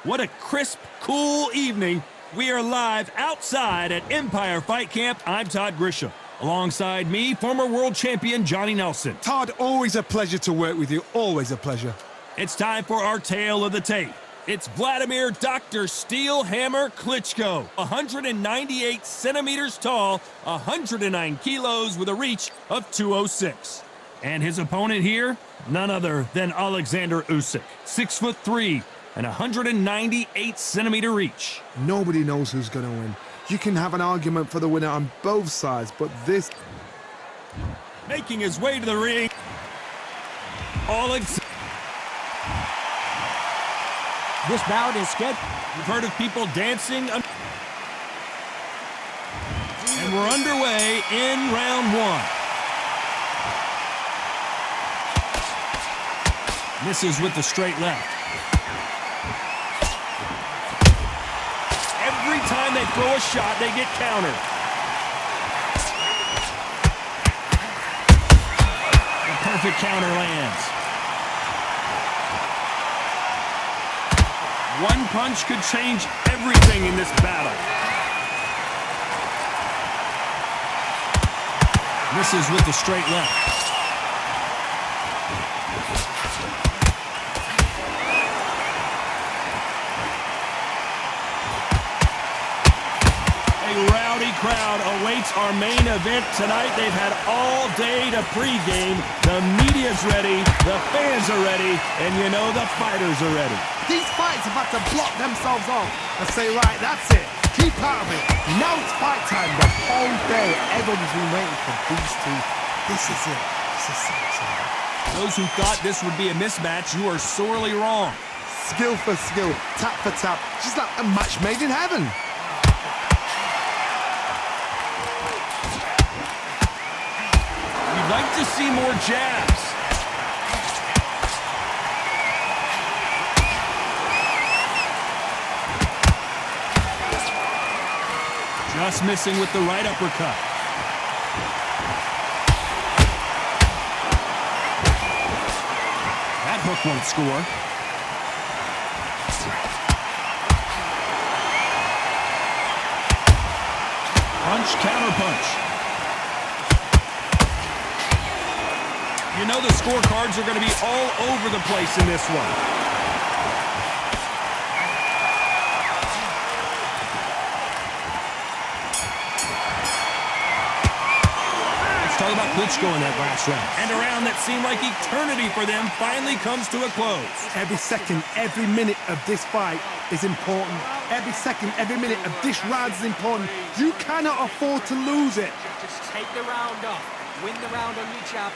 What a crisp, cool evening. We are live outside at Empire Fight Camp. I'm Todd Grisham. Alongside me, former world champion Johnny Nelson. Todd, always a pleasure to work with you. Always a pleasure. It's time for our tale of the tape. It's Vladimir Dr. Steel Hammer Klitschko, 198 centimeters tall, 109 kilos with a reach of 206. And his opponent here, none other than Alexander Usyk, 6'3" and 198 centimeter reach. Nobody knows who's going to win. You can have an argument for the winner on both sides, but this... Making his way to the ring, This bout is scheduled. You've heard of people dancing. And we're underway in round one. Misses with the straight left. Every time they throw a shot, they get countered. The perfect counter lands. One punch could change everything in this battle. Misses with the straight left. A rowdy crowd awaits our main event tonight. They've had all day to pregame. The media's ready, the fans are ready, and you know the fighters are ready. These fights have had to block themselves off and say, right, that's it. Keep out of it. Now it's fight time. The whole day, everyone's been waiting for these two. This is it. This is it. Those who thought this would be a mismatch, you are sorely wrong. Skill for skill, tap for tap. Just like a match made in heaven. You'd like to see more jabs. Just missing with the right uppercut. That hook won't score. Punch, counter punch. You know the scorecards are going to be all over the place in this one. Talk about Klitschko in that last round. And a round that seemed like eternity for them finally comes to a close. Every second, every minute of this fight is important. Every second, every minute of this round is important. You cannot afford to lose it. Just take the round off. Win the round on your jab.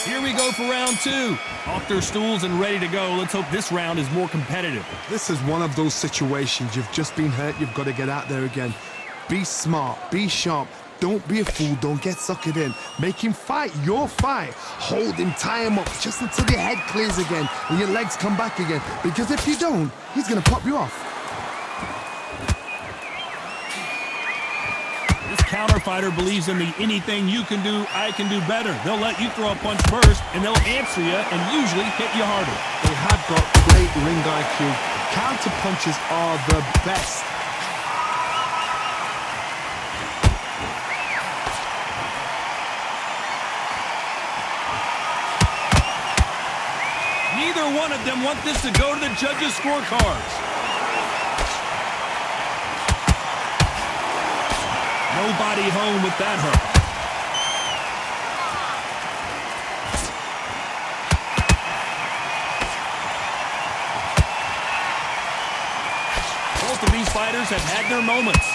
Here we go for round two. Off their stools and ready to go. Let's hope this round is more competitive. This is one of those situations. You've just been hurt. You've got to get out there again. Be smart. Be sharp. Don't be a fool. Don't get suckered in. Make him fight your fight. Hold him, tie him up just until your head clears again and your legs come back again. Because if you don't, he's going to pop you off. This counter fighter believes in the anything you can do, I can do better. They'll let you throw a punch first, and they'll answer you and usually hit you harder. They have got great ring IQ. Counter punches are the best. Neither one of them want this to go to the judges' scorecards. Nobody home with that hook. Both of these fighters have had their moments.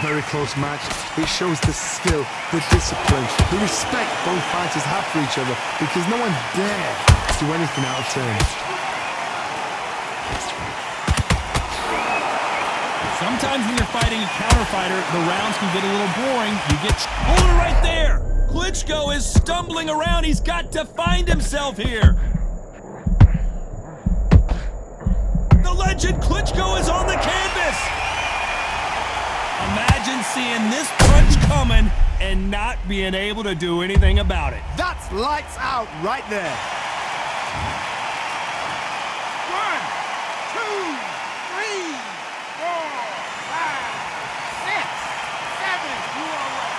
Very close match. It shows the skill, the discipline, the respect both fighters have for each other because no one dare do anything out of turn. Sometimes when you're fighting a counter fighter, the rounds can get a little boring. You get hold it right there. Klitschko is stumbling around. He's got to find himself here. The legend Klitschko is on the canvas. Imagine seeing this punch coming and not being able to do anything about it. That's lights out right there. 1, 2. three, four, five, six, seven. You are right.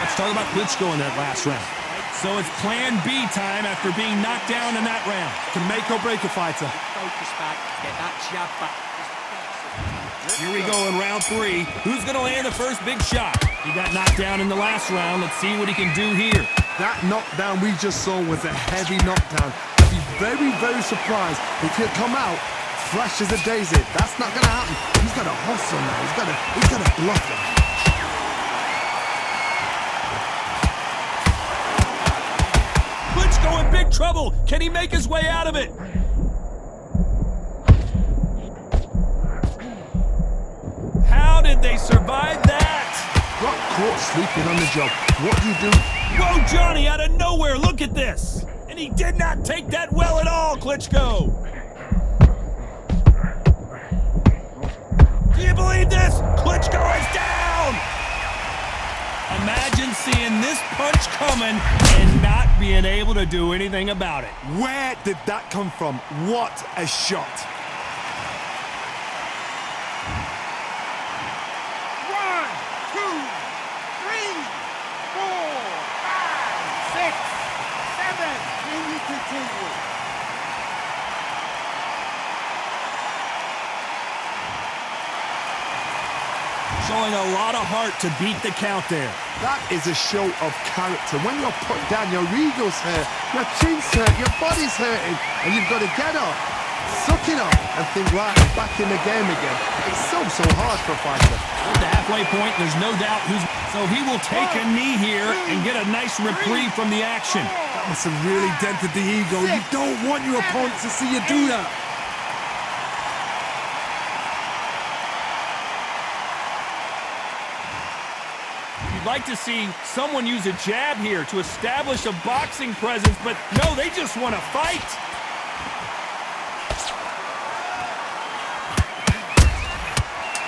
Let's talk about Klitschko in that last round. So it's plan B time after being knocked down in that round. Can make or break a fighter. Focus back, get that jab back. Here we go in round 3. Who's going to land the first big shot? He got knocked down in the last round. Let's see what he can do here. That knockdown we just saw was a heavy knockdown. I'd be very, very surprised if he'll come out fresh as a daisy. That's not going to happen. He's got to hustle now. He's got to bluff him. Klitschko in big trouble. Can he make his way out of it? How did they survive that? Got caught sleeping on the job. What do you do? Whoa, Johnny, out of nowhere. Look at this. And he did not take that well at all, Klitschko. Do you believe this? Klitschko is down. Imagine seeing this punch coming and not being able to do anything about it. Where did that come from? What a shot. One, two, three, four, five, six, seven. Then you continue. Showing a lot of heart to beat the count there. That is a show of character. When you're put down, your ego's hurt, your chin's hurt, your body's hurting, and you've got to get up, suck it up, and think, right, I'm back in the game again. It's so hard for a fighter. At the halfway point, there's no doubt who's... So he will take a knee here and get a nice reprieve from the action. That must have really dented the ego. You don't want your opponent to see you do that. You'd like to see someone use a jab here to establish a boxing presence, but no, they just want to fight.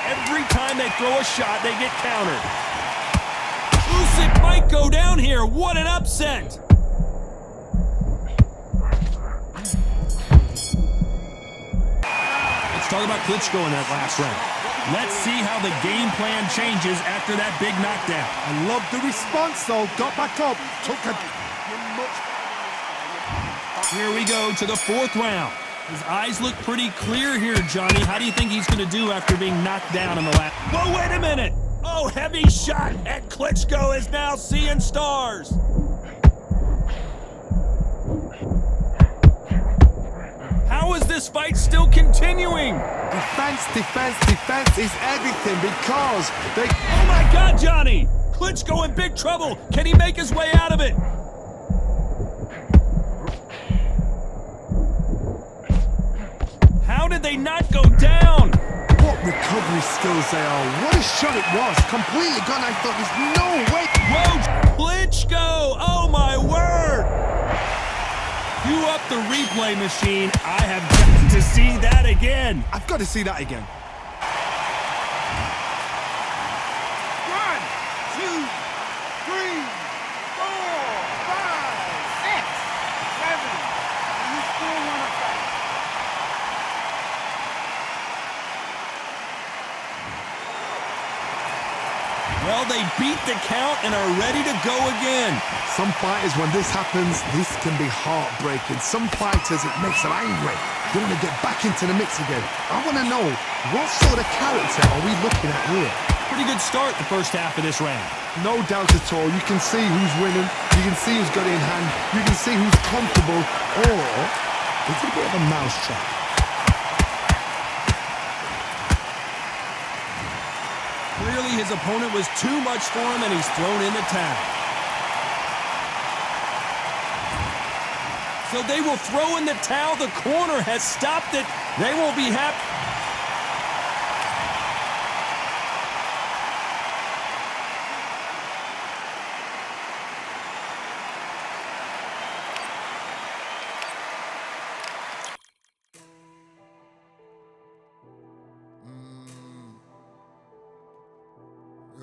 Every time they throw a shot, they get countered. Usyk might go down here. What an upset. Let's talk about Klitschko in that last round. Let's see how the game plan changes after that big knockdown. I love the response, though. Got back up, took a... Here we go to the 4th round. His eyes look pretty clear here, Johnny. How do you think he's going to do after being knocked down in the last... Whoa, wait a minute! Oh, heavy shot, and Klitschko is now seeing stars. How is this fight still continuing? Defense is everything because they... Oh my God, Johnny! Klitschko in big trouble. Can he make his way out of it? How did they not go down? What recovery skills they are. What a shot it was. Completely gone. I thought there's no way. Whoa, Klitschko! Oh my word! Cue up the replay machine. I have got to see that again. I've got to see that again. 1, 2, 3, 4, 5, 6, 7. And you still want to fight. Well, they beat the count and are ready to go again. Some fighters, when this happens, this can be heartbreaking. Some fighters, it makes them angry. They want to get back into the mix again. I want to know, what sort of character are we looking at here? Pretty good start the first half of this round. No doubt at all. You can see who's winning. You can see who's got it in hand. You can see who's comfortable. Or it's a bit of a mousetrap. Clearly his opponent was too much for him and he's thrown in the towel. So they will throw in the towel. The corner has stopped it. They won't be happy.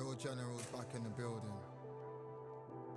Real generals back in the building.